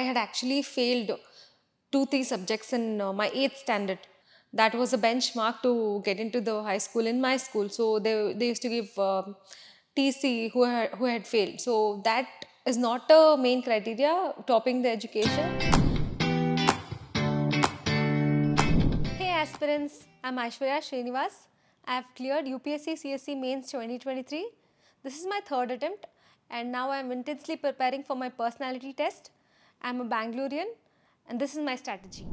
had actually failed 2 3 subjects in my 8th standard. That was a benchmark to get into the high school in my school. So they used to give TC who had failed. So that is not a main criteria topping the education. Hey aspirants, I'm Aishwarya Srinivas. I have cleared UPSC CSC Mains 2023. This is my third attempt and now I'm intensely preparing for my personality test. I'm a Bangalorean and this is my strategy.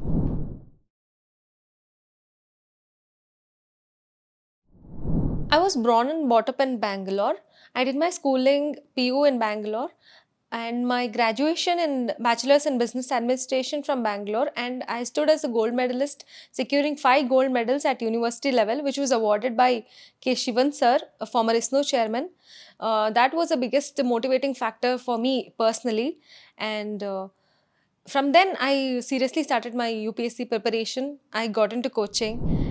I was born and brought up in Bangalore. I did my schooling PU in Bangalore and my graduation in Bachelor's in Business Administration from Bangalore, and I stood as a gold medalist securing 5 gold medals at university level, which was awarded by K. Shivan sir, a former ISNO chairman. That was the biggest motivating factor for me personally, and from then I seriously started my UPSC preparation. I got into coaching.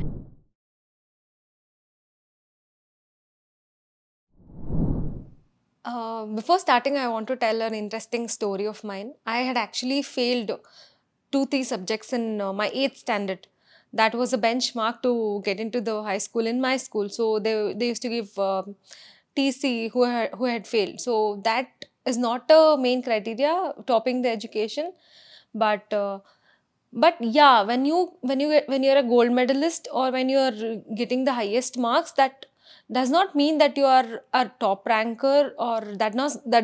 Before starting, I want to tell an interesting story of mine. I had actually failed 2 3 subjects in my 8th standard. That was a benchmark to get into the high school in my school. So they used to give TC who had failed. So that is not a main criteria topping the education, but yeah, when you're a gold medalist or when you're getting the highest marks, that does not mean that you are a top ranker, or that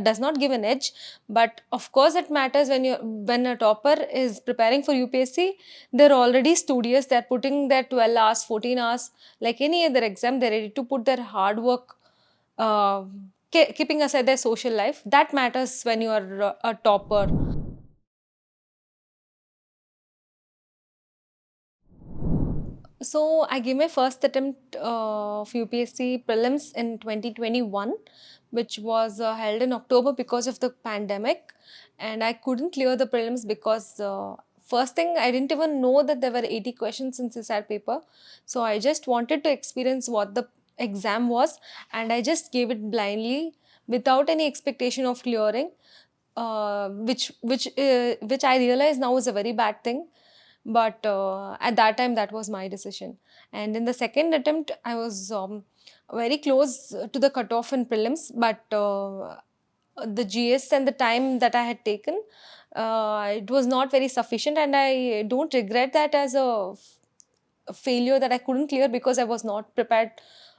does not give an edge. But of course it matters when a topper is preparing for UPSC. They're already studious, they're putting their 12 hours 14 hours like any other exam. They're ready to put their hard work, uh, keeping aside their social life. That matters when you are a topper. So I gave my first attempt of UPSC prelims in 2021, which was held in October because of the pandemic, and I couldn't clear the prelims because first thing, I didn't even know that there were 80 questions in CSAT paper. So I just wanted to experience what the exam was, and I just gave it blindly without any expectation of clearing, which I realize now is a very bad thing, but at that time that was my decision. And in the second attempt I was very close to the cutoff in prelims, but the GS and the time that I had taken, it was not very sufficient, and I don't regret that as a failure that I couldn't clear because I was not prepared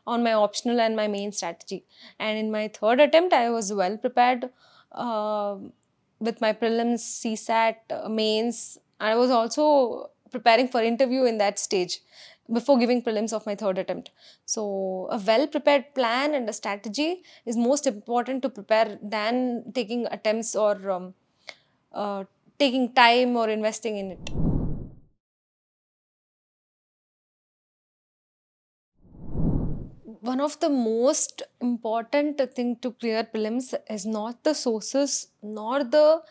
on my optional and my main strategy. And in my third attempt I was well prepared, uh, with my prelims, CSAT, mains. I was also preparing for interview in that stage before giving prelims of my third attempt. So a well prepared plan and a strategy is most important to prepare than taking attempts or uh, taking time or investing in it. One of the most important thing to clear prelims is not the sources nor the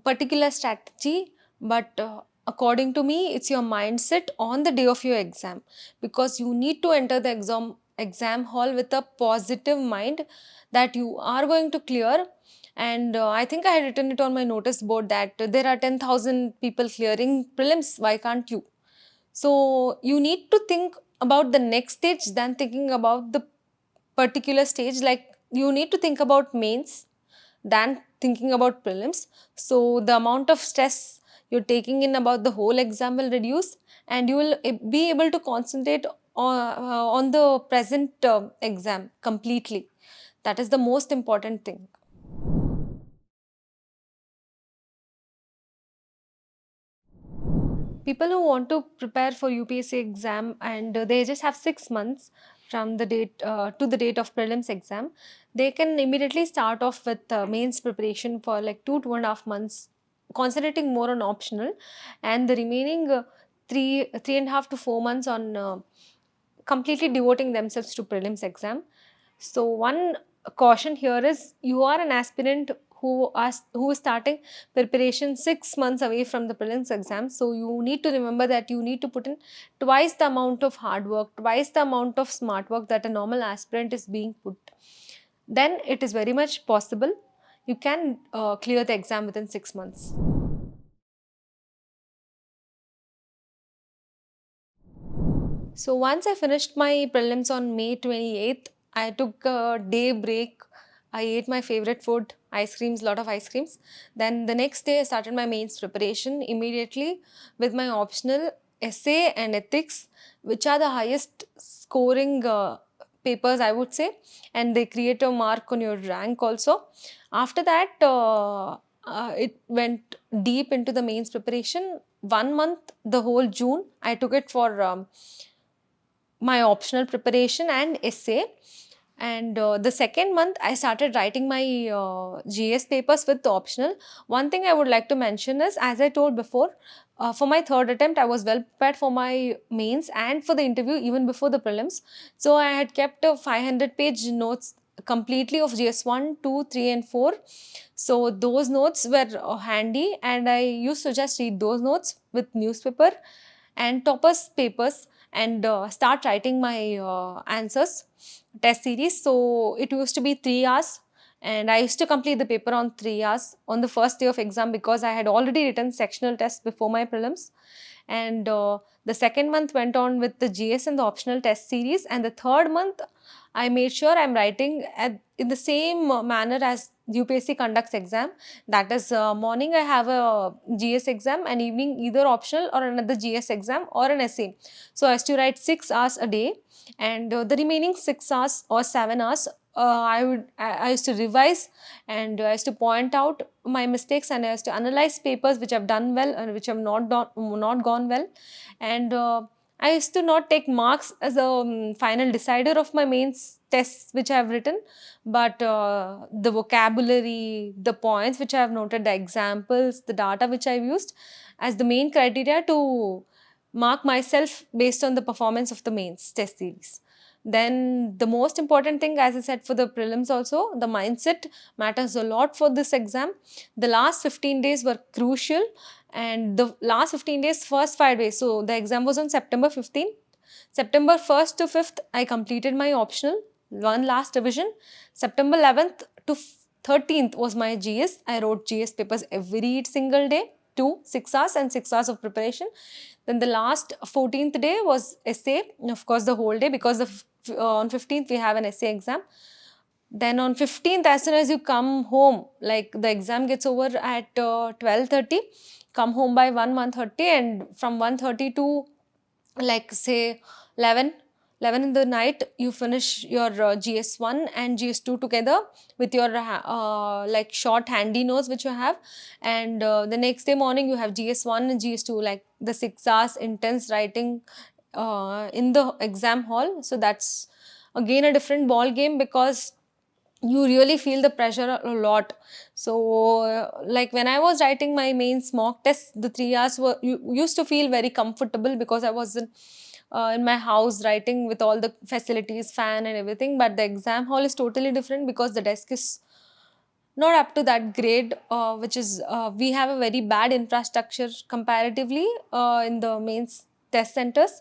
particular strategy, but according to me it's your mindset on the day of your exam, because you need to enter the exam hall with a positive mind that you are going to clear. And I think I had written it on my notice board that there are 10,000 people clearing prelims, why can't you? So you need to think about the next stage than thinking about the particular stage. Like, you need to think about mains than thinking about prelims. So the amount of stress you're taking in about the whole exam will reduce, and you will be able to concentrate on the present exam completely. That is the most important thing. People who want to prepare for UPSC exam and they just have 6 months from the date to the date of prelims exam, they can immediately start off with mains preparation for like 2 2.5 months, concentrating more on optional, and the remaining 3.5 to 4 months on completely devoting themselves to prelims exam. So one caution here is, you are an aspirant who is starting preparation 6 months away from the prelims exam. So you need to remember that you need to put in twice the amount of hard work, twice the amount of smart work that a normal aspirant is being put. Then it is very much possible you can clear the exam within 6 months. So once I finished my prelims on May 28th, I took a day break. I ate my favorite food, ice creams, lot of ice creams. Then the next day I started my mains preparation immediately with my optional essay and ethics, which are the highest scoring papers, I would say, and they create a mark on your rank also. After that, it went deep into the mains preparation. 1 month, the whole June, I took it for my optional preparation and essay. And the second month, I started writing my GS papers with the optional. One thing I would like to mention is, as I told before, for my third attempt, I was well prepared for my mains and for the interview even before the prelims. So I had kept a 500-page notes completely of GS 1, 2, 3, and 4. So those notes were handy, and I used to just read those notes with newspaper and toppers papers and start writing my answers test series. So it used to be 3 hours, and I used to complete the paper on 3 hours on the first day of exam because I had already written sectional tests before my prelims. And the second month went on with the GS and the optional test series, and the third month I made sure I'm writing in the same manner as UPSC conducts exam. That is, morning I have a GS exam, and evening either optional or another GS exam or an essay. So I used to write 6 hours a day, and the remaining 6 hours or 7 hours, I used to revise, and I used to point out my mistakes, and I used to analyze papers which have done well and which have not gone well. And I used to not take marks as a final decider of my mains tests which I have written, but the vocabulary, the points which I have noted, the examples, the data which I've used as the main criteria to mark myself based on the performance of the mains test series. Then the most important thing, as I said, for the prelims also, the mindset matters a lot for this exam. The last 15 days were crucial, and the last 15 days, first 5 days. So the exam was on September 15th. September 1st to 5th, I completed my optional, one last revision. September 11th to 13th was my GS. I wrote GS papers every single day, 6 hours and 6 hours of preparation. Then the last 14th day was essay, of course, the whole day, because on 15th we have an essay exam. Then on 15th, as soon as you come home, like the exam gets over at 12:30, come home by 1:30, and from 1:30 to, like, say 11 in the night, you finish your GS1 and GS2 together with your like short handy notes which you have. And the next day morning you have GS1 and GS2, like the 6 hours intense writing in the exam hall. So that's again a different ball game, because you really feel the pressure a lot. So like when I was writing my mains mock test, the 3 hours used to feel very comfortable because I was in my house writing with all the facilities, fan and everything. But the exam hall is totally different because the desk is not up to that grade, which is we have a very bad infrastructure comparatively in the mains test centers.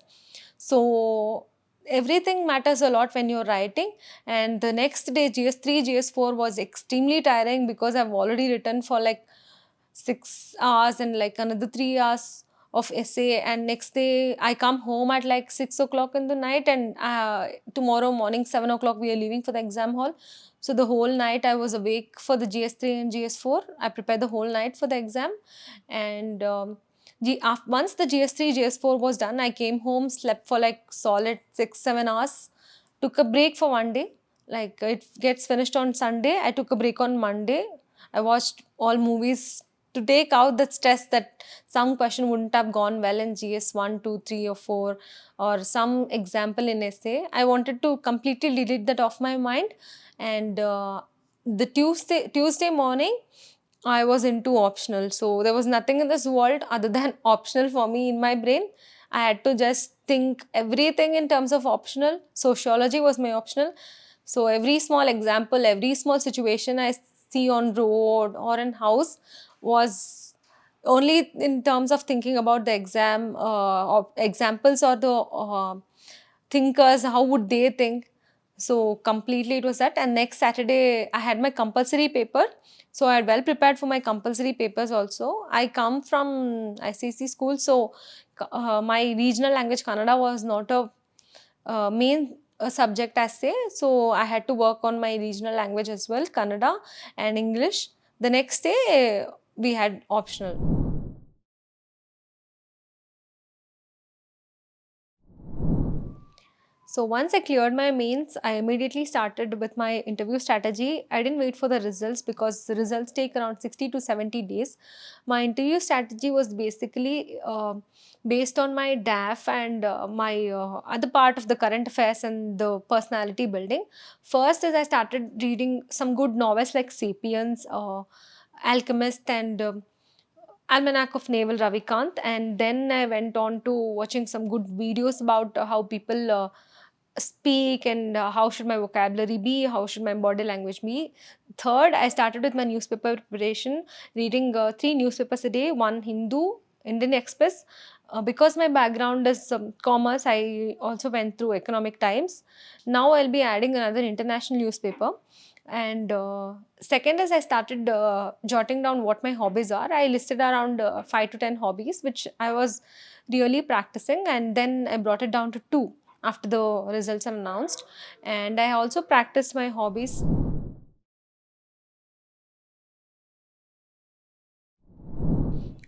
So everything matters a lot when you're writing. And the next day, GS3, GS4 was extremely tiring because I've already written for like 6 hours and like another 3 hours of essay. And next day I come home at like 6 o'clock in the night, and tomorrow morning 7 o'clock we are leaving for the exam hall. So the whole night I was awake for the GS3 and GS4. I prepared the whole night for the exam. And once the GS3, GS4 was done, I came home, slept for like solid 6-7 hours, took a break for one day. Like it gets finished on Sunday, I took a break on Monday. I watched all movies to take out the stress that some question wouldn't have gone well in GS 1, 2, 3, or 4, or some example in essay. I wanted to completely delete that off my mind. And the Tuesday morning, I was into optional. So there was nothing in this world other than optional for me in my brain. I had to just think everything in terms of optional. Sociology was my optional. So every small example, every small situation I see on road or in house was only in terms of thinking about the exam or examples, or the thinkers, how would they think. So completely it was that. And next Saturday I had my compulsory paper. So I had well prepared for my compulsory papers also. I come from ICC school, so my regional language Kannada was not a main subject essay. So I had to work on my regional language as well, Kannada and English. The next day we had optional. So once I cleared my mains, I immediately started with my interview strategy. I didn't wait for the results because the results take around 60 to 70 days. My interview strategy was basically based on my DAF and my other part of the current affairs and the personality building. First is I started reading some good novels like Sapiens, Alchemist, and Almanac of Naval Ravikant, and then I went on to watching some good videos about how people speak and how should my vocabulary be, how should my body language be. Third, I started with my newspaper preparation, reading three newspapers a day, one Hindu, Indian Express. Because my background is commerce, I also went through Economic Times. Now I'll be adding another international newspaper. And second is I started jotting down what my hobbies are. I listed around 5 to 10 hobbies which I was really practicing, and then I brought it down to two after the results are announced. And I also practiced my hobbies.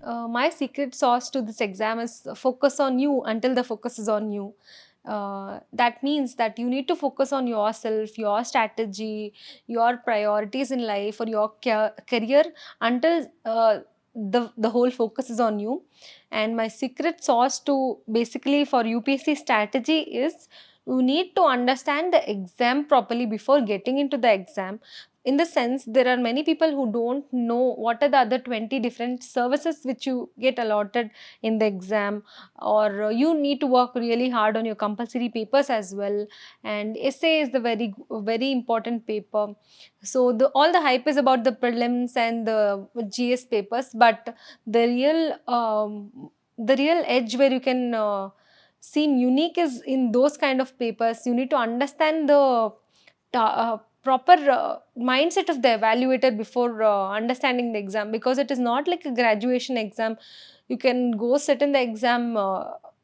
My secret sauce to this exam is focus on you until the focus is on you. That means that you need to focus on yourself, your strategy, your priorities in life, or your career until the whole focus is on you. And my secret sauce to basically for UPSC strategy is you need to understand the exam properly before getting into the exam. In the sense, there are many people who don't know what are the other 20 different services which you get allotted in the exam, or you need to work really hard on your compulsory papers as well. And essay is the very important paper. So all the hype is about the prelims and the GS papers, but the real edge where you can seem unique is in those kind of papers. You need to understand the proper mindset of the evaluator before understanding the exam, because it is not like a graduation exam. You can go sit in the exam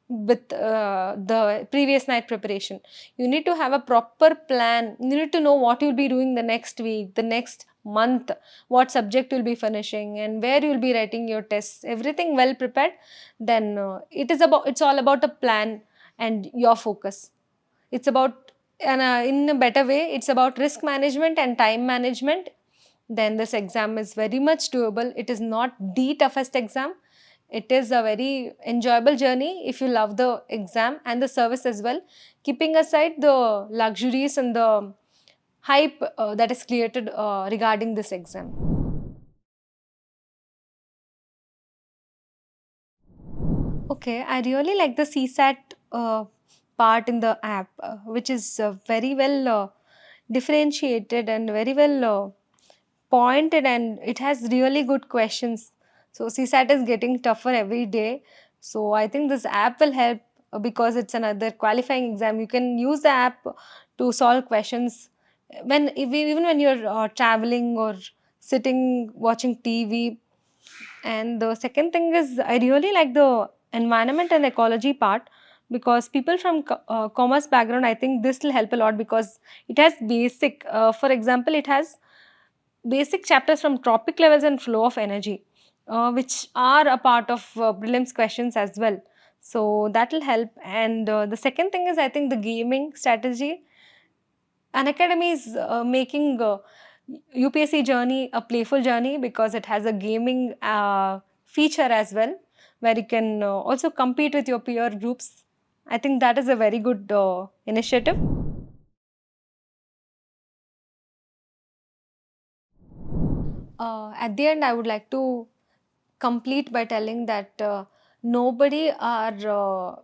with the previous night preparation. You need to have a proper plan. You need to know what you'll be doing the next week, the next month, what subject you'll be finishing, and where you'll be writing your tests. Everything well prepared. Then it's all about a plan and your focus. It's about, and in a better way, it's about risk management and time management. Then this exam is very much doable. It is not the toughest exam. It is a very enjoyable journey if you love the exam and the service as well, keeping aside the luxuries and the hype that is created regarding this exam. Okay, I really like the CSAT part in the app, which is very well differentiated and very well pointed, and it has really good questions. So CSAT is getting tougher every day. So I think this app will help because it's another qualifying exam. You can use the app to solve questions even when you're traveling or sitting watching TV. And the second thing is, I really like the environment and ecology part, because people from commerce background, I think this will help a lot because it has for example, it has basic chapters from tropic levels and flow of energy, which are a part of prelims questions as well. So that will help. And the second thing is, I think the gaming strategy. Unacademy is making UPSC journey a playful journey because it has a gaming feature as well, where you can also compete with your peer groups. I think that is a very good initiative. At the end, I would like to complete by telling that nobody are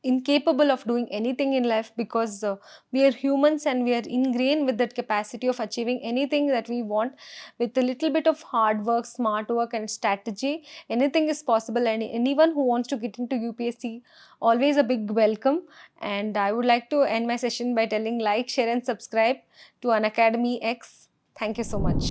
incapable of doing anything in life, because we are humans and we are ingrained with that capacity of achieving anything that we want. With a little bit of hard work, smart work, and strategy, anything is possible. And anyone who wants to get into UPSC, always a big welcome. And I would like to end my session by telling like, share, and subscribe to Unacademy X. Thank you so much.